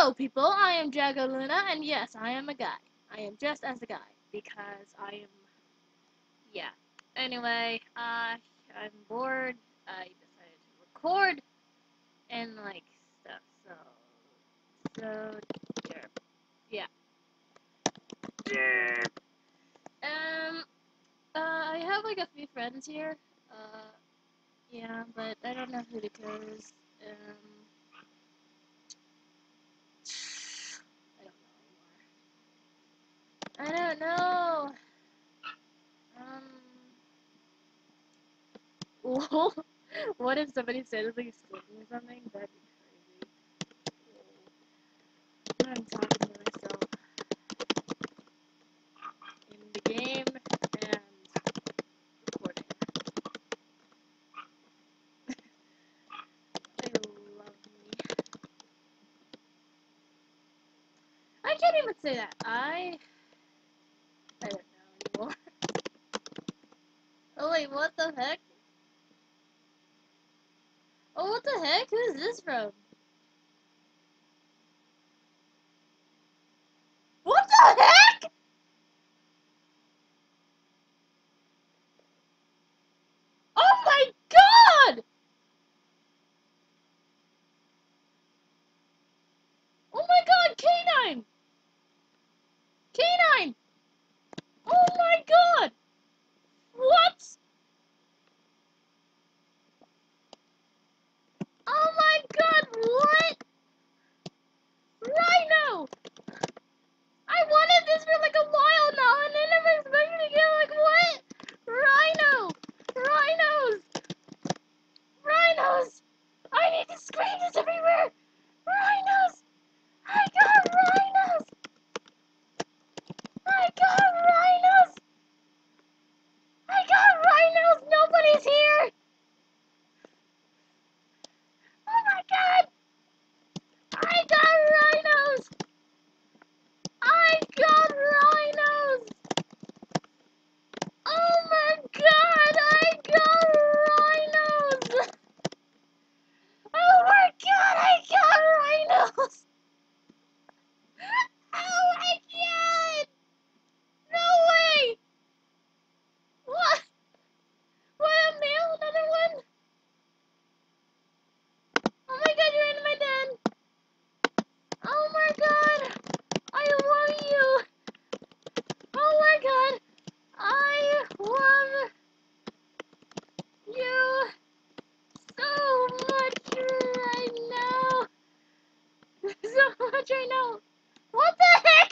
Hello, people. I am Jago Luna, and yes, I am a guy. I am dressed as a guy because I am. Yeah. Anyway, I'm bored. I decided to record and like stuff. So yeah. I have like a few friends here. Yeah, but I don't know who to cause. I don't know. What if somebody said it's like squeaking or something? That'd be crazy. I'm talking to myself in the game and recording. They love me. I can't even say that. I don't know anymore. Oh wait, what the heck? Oh, what the heck? Who is this from? What the heck? Oh my god! Oh my god, K9! K9! Oh my god! What? Oh my god, what? Rhino! I wanted this for like a while now, and I never expected to get like what? Rhino! Rhinos! Rhinos! I need to scream this everywhere! Rhinos! I got rhinos! I got rhinos! I got rhinos! Nobody's here! Oh my god! I got rhinos! I got rhinos! Oh my god! I got rhinos! Oh my god! I got rhinos! Oh my god! No way! What? What, a male? Another one? Oh my god, you're in my den! Oh my god! I love you! Oh my god! I love you so much right now! So much right now! What the heck?